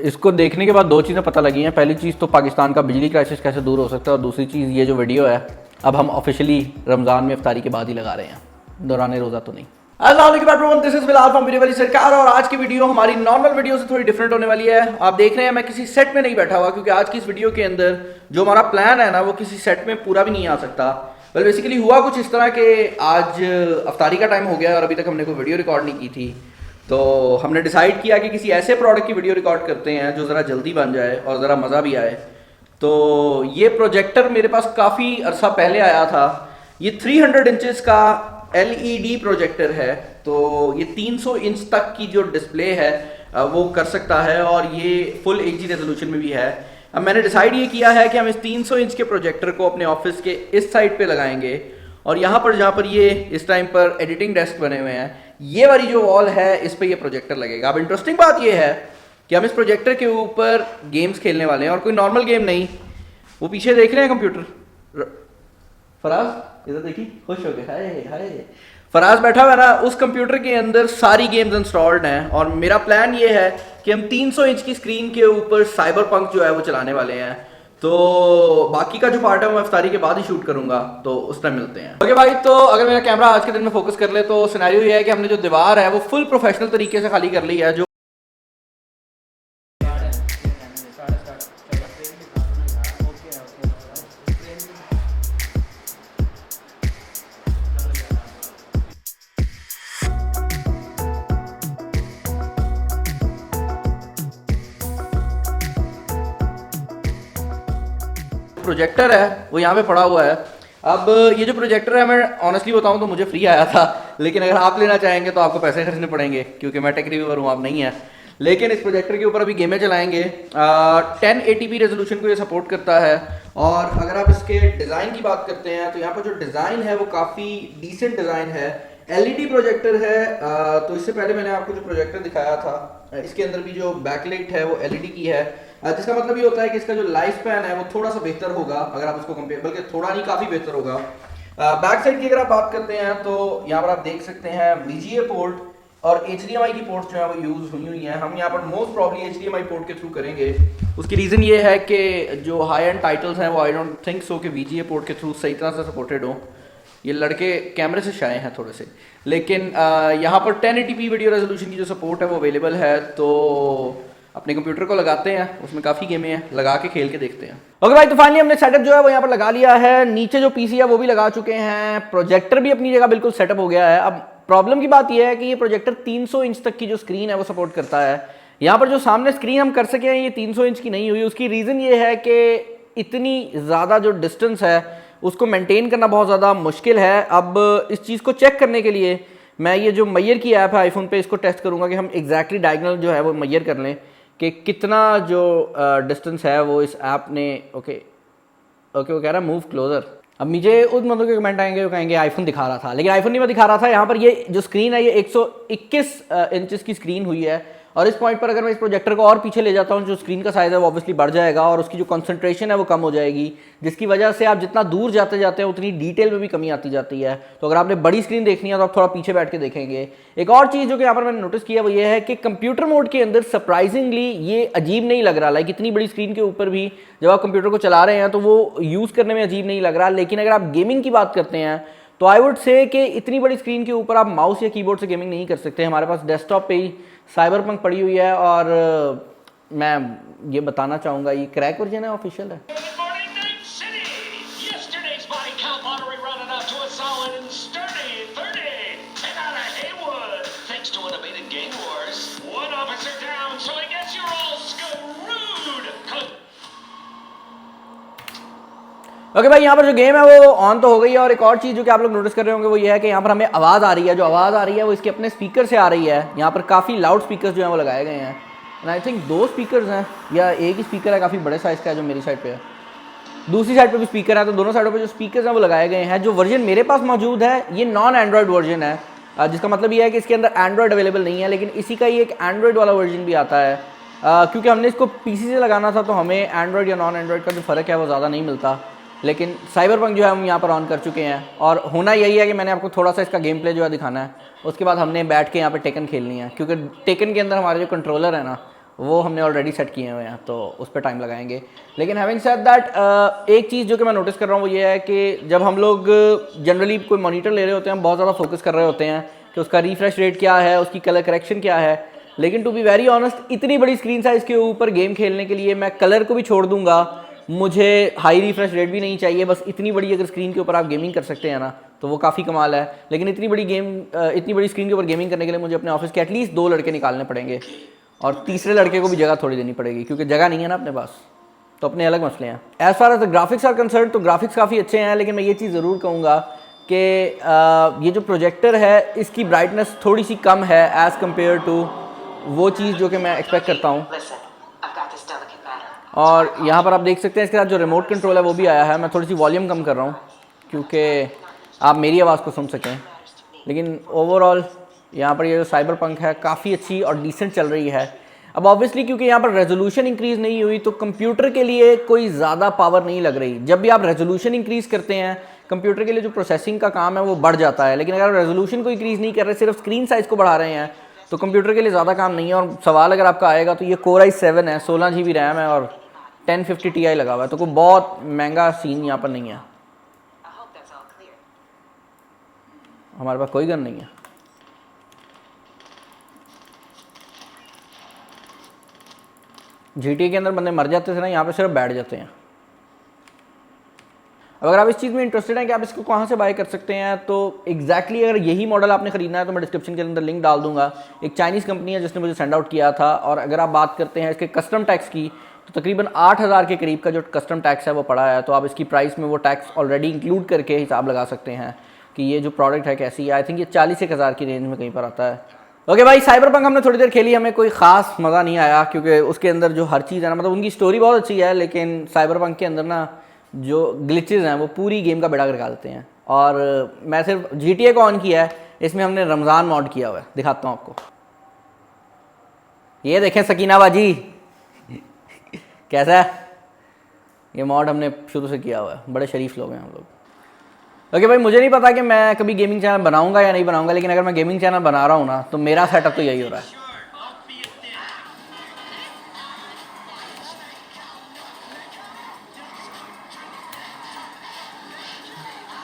इसको देखने के बाद दो चीज़ें पता लगी हैं। पहली चीज़ तो पाकिस्तान का बिजली क्राइसिस कैसे दूर हो सकता है, और दूसरी चीज़ ये जो वीडियो है अब हम ऑफिशियली रमज़ान में इफ्तारी के बाद ही लगा रहे हैं, दौरान रोज़ा तो नहीं। This is Bilal from video वाली सरकार, और आज की वीडियो हमारी नॉर्मल वीडियो से थोड़ी डिफरेंट होने वाली है। आप देख रहे हैं मैं किसी सेट में नहीं बैठा हुआ, क्योंकि आज की इस वीडियो के अंदर जो हमारा प्लान है ना वो किसी सेट में पूरा भी नहीं आ सकता। वेल बेसिकली हुआ कुछ इस तरह के आज अफ्तारी का टाइम हो गया और अभी तक हमने कोई वीडियो रिकॉर्ड नहीं की थी, तो हमने डिसाइड किया कि किसी ऐसे प्रोडक्ट की वीडियो रिकॉर्ड करते हैं जो ज़रा जल्दी बन जाए और ज़रा मज़ा भी आए। तो ये प्रोजेक्टर मेरे पास काफ़ी अरसा पहले आया था। ये 300 इंचेस का LED प्रोजेक्टर है, तो ये 300 इंच तक की जो डिस्प्ले है वो कर सकता है, और ये फुल HD रेजोल्यूशन में भी है। अब मैंने डिसाइड ये किया है कि हम इस 300 इंच के प्रोजेक्टर को अपने ऑफिस के इस साइड पे लगाएंगे, और यहाँ पर जहाँ पर ये इस टाइम पर एडिटिंग डेस्क बने हुए हैं, ये वाली जो वॉल है इस पे ये प्रोजेक्टर लगेगा। अब इंटरेस्टिंग बात ये है कि हम इस प्रोजेक्टर के ऊपर गेम्स खेलने वाले हैं, और कोई नॉर्मल गेम नहीं। वो पीछे देख रहे हैं कंप्यूटर, फराज इधर देखिए, खुश हो गए, हाय हाय। फराज बैठा हुआ है ना, उस कंप्यूटर के अंदर सारी गेम्स इंस्टॉल्ड हैं, और मेरा प्लान ये है कि हम 300 इंच की स्क्रीन के ऊपर साइबरपंक जो है वो चलाने वाले हैं। तो बाकी का जो पार्ट है वो मैं इफ्तारी के बाद ही शूट करूंगा, तो उस टाइम मिलते हैं। ओके भाई, तो अगर मेरा कैमरा आज के दिन में फोकस कर ले तो सिनेरियो ये है कि हमने जो दीवार है वो फुल प्रोफेशनल तरीके से खाली कर ली है। जो प्रोजेक्टर है वो यहाँ पे पड़ा हुआ है। अब ये जो प्रोजेक्टर है, मैं ऑनेस्टली बताऊँ तो मुझे फ्री आया था, लेकिन अगर आप लेना चाहेंगे तो आपको पैसे खर्चने पड़ेंगे, क्योंकि मैं टेक रिव्यूअर हूँ, आप नहीं है। लेकिन इस प्रोजेक्टर के ऊपर अभी गेमें चलाएंगे। 1080p रेजोल्यूशन को ये सपोर्ट करता है, और अगर आप इसके डिज़ाइन की बात करते हैं तो यहाँ पर जो डिज़ाइन है वो काफ़ी डिसेंट डिज़ाइन है। LED प्रोजेक्टर है। तो इससे पहले मैंने आपको जो प्रोजेक्टर दिखाया था, इसके अंदर भी जो बैकलाइट है वो LED की है, जिसका मतलब ये होता है कि इसका जो लाइफ स्पैन है वो थोड़ा सा बेहतर होगा अगर आप उसको कंपेयर, बल्कि थोड़ा नहीं काफ़ी बेहतर होगा। बैक साइड की अगर आप बात करते हैं तो यहाँ पर आप देख सकते हैं VGA पोर्ट और HDMI की पोर्ट जो है वो यूज़ हुई हैं। हम यहाँ पर मोस्ट प्रॉब्ली HDMI पोर्ट के थ्रू करेंगे। उसकी रीज़न ये है कि जो हाई एंड टाइटल्स हैं वो आई डोंट थिंक सो कि VGA पोर्ट के थ्रू सही तरह से सपोर्टेड हो। ये लड़के कैमरे से शाये हैं थोड़े से, लेकिन यहाँ पर 1080p वीडियो रेजोल्यूशन की जो सपोर्ट है वो अवेलेबल है। तो अपने कंप्यूटर को लगाते हैं, उसमें काफ़ी गेमें हैं, लगा के खेल के देखते हैं। ओके भाई, तो फाइनली हमने सेटअप जो है वो यहाँ पर लगा लिया है। नीचे जो पीसी है वो भी लगा चुके हैं, प्रोजेक्टर भी अपनी जगह बिल्कुल सेटअप हो गया है। अब प्रॉब्लम की बात यह है कि ये प्रोजेक्टर 300 इंच तक की जो स्क्रीन है वो सपोर्ट करता है। यहाँ पर जो सामने स्क्रीन हम कर सके हैं ये 300 इंच की नहीं हुई। उसकी रीज़न ये है कि इतनी ज़्यादा जो डिस्टेंस है उसको मेंटेन करना बहुत ज़्यादा मुश्किल है। अब इस चीज़ को चेक करने के लिए मैं ये जो मैयर की ऐप है आईफोन पे, इसको टेस्ट करूँगा कि हम एग्जैक्टली डायगोनल जो है वो मैयर कर लें कि कितना जो डिस्टेंस है वो इस ऐप ने। ओके वो कह रहा है मूव क्लोजर। अब मुझे उन मतलब के कमेंट आएंगे वो कहेंगे आईफोन दिखा रहा था, लेकिन आईफोन नहीं मैं दिखा रहा था। यहाँ पर ये जो स्क्रीन है ये 121 इंचेस की स्क्रीन हुई है, और इस पॉइंट पर अगर मैं इस प्रोजेक्टर को और पीछे ले जाता हूँ जो स्क्रीन का साइज़ है वो ऑब्वियसली बढ़ जाएगा, और उसकी जो कंसंट्रेशन है वो कम हो जाएगी, जिसकी वजह से आप जितना दूर जाते जाते हैं उतनी डिटेल में भी कमी आती जाती है। तो अगर आपने बड़ी स्क्रीन देखनी है तो आप थोड़ा पीछे बैठ के देखेंगे। एक और चीज़ जो कि यहाँ पर मैंने नोटिस किया वो ये है कि कंप्यूटर मोड के अंदर सरप्राइजिंगली ये अजीब नहीं लग रहा। लाइक इतनी बड़ी स्क्रीन के ऊपर भी जब आप कंप्यूटर को चला रहे हैं तो वो यूज़ करने में अजीब नहीं लग रहा। लेकिन अगर आप गेमिंग की बात करते हैं तो आई वुड से कि इतनी बड़ी स्क्रीन के ऊपर आप माउस या कीबोर्ड से गेमिंग नहीं कर सकते। हमारे पास डेस्कटॉप पे ही साइबरपंक पड़ी हुई है, और मैं ये बताना चाहूँगा ये क्रैक वर्जन है, ऑफिशियल है। ओके भाई, यहाँ पर जो गेम है वो ऑन तो हो गई है, और एक और चीज़ जो कि आप लोग नोटिस कर रहे होंगे वो ये है कि यहाँ पर हमें आवाज़ आ रही है। जो आवाज़ आ रही है वो इसके अपने स्पीकर से आ रही है। यहाँ पर काफ़ी लाउड स्पीकर्स जो हैं वो लगाए गए हैं, एंड आई थिंक 2 स्पीकर्स हैं या एक ही स्पीकर है काफ़ी बड़े साइज़ का है जो मेरी साइड पे है, दूसरी साइड पे भी स्पीकर है। तो दोनों साइडों पे जो स्पीकर्स हैं वो लगाए गए हैं। जो वर्जन मेरे पास मौजूद है ये नॉन एंड्रॉयड वर्जन है, जिसका मतलब ये है कि इसके अंदर एंड्रॉयड अवेलेबल नहीं है, लेकिन इसी का ही एक एंड्रॉयड वाला वर्जन भी आता है। क्योंकि हमने इसको पीसी से लगाना था तो हमें एंड्रॉयड या नॉन एंड्रॉयड का जो फ़र्क है वो ज़्यादा नहीं मिलता। लेकिन साइबरपंक जो है हम यहाँ पर ऑन कर चुके हैं और होना यही है कि मैंने आपको थोड़ा सा इसका गेम प्ले जो है दिखाना है, उसके बाद हमने बैठ के यहाँ पे टेकन खेलनी है, क्योंकि टेकन के अंदर हमारे जो कंट्रोलर है ना वो हमने ऑलरेडी सेट किए हुए हैं, तो उस पर टाइम लगाएंगे। लेकिन हैविंग सेड दैट एक चीज़ जो कि मैं नोटिस कर रहा हूँ वो ये है कि जब हम लोग जनरली कोई मॉनिटर ले रहे होते हैं, हम बहुत ज़्यादा फोकस कर रहे होते हैं कि उसका रिफ्रेश रेट क्या है, उसकी कलर करेक्शन क्या है। लेकिन टू बी वेरी ऑनेस्ट, इतनी बड़ी स्क्रीन साइज़ के ऊपर गेम खेलने के लिए मैं कलर को भी छोड़ दूंगा, मुझे हाई रिफ्रेश रेट भी नहीं चाहिए, बस इतनी बड़ी अगर स्क्रीन के ऊपर आप गेमिंग कर सकते हैं ना तो वो काफ़ी कमाल है। लेकिन इतनी बड़ी स्क्रीन के ऊपर गेमिंग करने के लिए मुझे अपने ऑफिस के एटलीस्ट 2 लड़के निकालने पड़ेंगे और तीसरे लड़के को भी जगह थोड़ी देनी पड़ेगी, क्योंकि जगह नहीं है ना अपने पास, तो अपने अलग मसले हैं। As far as the graphics are concern, तो ग्राफिक्स काफ़ी अच्छे हैं, लेकिन मैं ये चीज़ ज़रूर कहूँगा कि ये जो प्रोजेक्टर है इसकी ब्राइटनेस थोड़ी सी कम है एज़ कम्पेयर टू वो चीज़ जो कि मैं एक्सपेक्ट करता हूँ। और यहाँ पर आप देख सकते हैं इसके साथ जो रिमोट कंट्रोल है वो भी आया है। मैं थोड़ी सी वॉल्यूम कम कर रहा हूँ क्योंकि आप मेरी आवाज़ को सुन सकें। लेकिन ओवरऑल यहाँ पर ये जो साइबरपंक है काफ़ी अच्छी और डिसेंट चल रही है। अब ऑब्वियसली क्योंकि यहाँ पर रेजोल्यूशन इंक्रीज़ नहीं हुई तो कंप्यूटर के लिए कोई ज़्यादा पावर नहीं लग रही। जब भी आप रेजोल्यूशन इंक्रीज़ करते हैं कंप्यूटर के लिए जो प्रोसेसिंग का काम है वो बढ़ जाता है, लेकिन अगर आप रेजोल्यूशन को इंक्रीज़ नहीं कर रहे, सिर्फ स्क्रीन साइज़ को बढ़ा रहे हैं, तो कंप्यूटर के लिए ज़्यादा काम नहीं है। और सवाल अगर आपका आएगा तो ये Core i7 है, 16 GB रैम है और 1050 Ti लगा हुआ है, तो कोई बहुत महंगा सीन यहाँ पर नहीं है। हमारे पास कोई गन नहीं है। GTA के अंदर बंदे मर जाते थे ना, यहाँ पे सिर्फ बैठ जाते हैं। अब अगर आप इस चीज़ में इंटरेस्टेड हैं कि आप इसको कहाँ से बाय कर सकते हैं, तो एग्जैक्टली अगर यही मॉडल आपने ख़रीदना है तो मैं डिस्क्रिप्शन के अंदर लिंक डाल दूंगा। एक चाइनीज़ कंपनी है जिसने मुझे सेंड आउट किया था। और अगर आप बात करते हैं इसके कस्टम टैक्स की, तो तकरीबन 8000 के करीब का जो कस्टम टैक्स है वो पड़ा है। तो आप इसकी प्राइस में वो टैक्स ऑलरेडी इंक्लूड करके हिसाब लगा सकते हैं कि ये जो प्रोडक्ट है कैसी है। आई थिंक ये 40-1000 की रेंज में कहीं पर आता है। ओके भाई, साइबरपंक हमने थोड़ी देर खेली, हमें कोई ख़ास मज़ा नहीं आया क्योंकि उसके अंदर जो हर चीज़ है ना, मतलब उनकी स्टोरी बहुत अच्छी है, लेकिन साइबरपंक के अंदर ना जो ग्लिचेस हैं वो पूरी गेम का बेड़ा करका देते हैं। और मैं सिर्फ GTA को ऑन किया है, इसमें हमने रमज़ान मॉड किया हुआ है, दिखाता हूँ आपको। ये देखें सकीना बाजी कैसा है, ये मॉड हमने शुरू से किया हुआ है। बड़े शरीफ लोग हैं हम लोग। ओके भाई, मुझे नहीं पता कि मैं कभी गेमिंग चैनल बनाऊंगा या नहीं बनाऊंगा, लेकिन अगर मैं गेमिंग चैनल बना रहा हूँ ना तो मेरा सेटअप तो यही हो रहा है।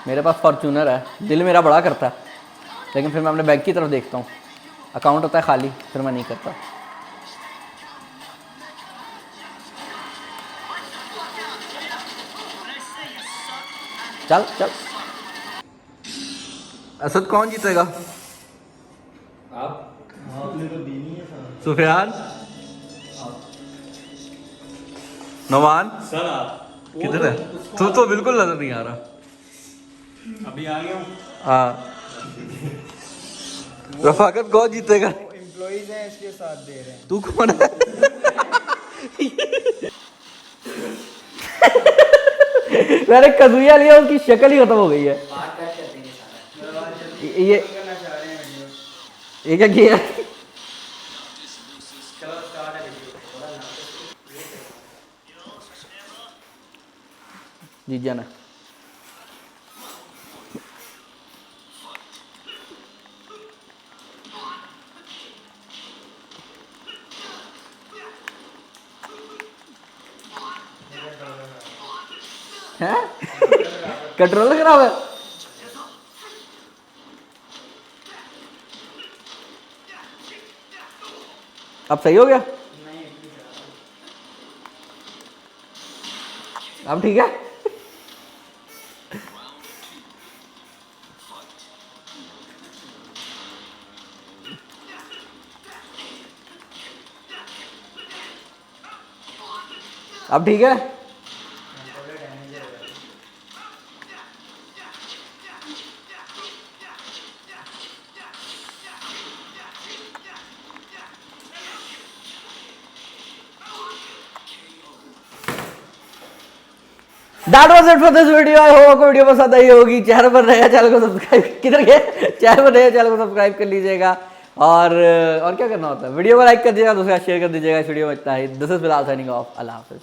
मेरे पास फॉर्च्यूनर है, दिल मेरा बड़ा करता है, लेकिन फिर मैं अपने बैंक की तरफ देखता हूँ, अकाउंट होता है खाली, फिर मैं नहीं करता। चल चल, असद कौन जीतेगा? आप सुफियान, नौमान सर आप किधर है? तू तो बिल्कुल नजर नहीं आ रहा। अभी आ गया हूँ। हाँ, रफाकत कौन जीतेगा? एम्प्लॉइज हैं इसके साथ दे रहे हैं। तू कौन है? मैंने कजुया लिया, उसकी शक्ल ही खत्म हो गई है। ये क्या किया? जीत जाना। है कंट्रोलर खराब है। अब सही हो गया? अब ठीक है? अब ठीक है? That was it for this video. I hope आपको वीडियो पसंद आई होगी। चैनल पर नया, चैनल को सब्सक्राइब, किधर गए? चैनल पर नया, चैनल को सब्सक्राइब कर लीजिएगा। और क्या करना होता है, वीडियो को लाइक कर दीजिएगा, दूसरा शेयर कर दीजिएगा। इस वीडियो में इतना ही। This is Bilal signing off. अल्लाह हाफिज़।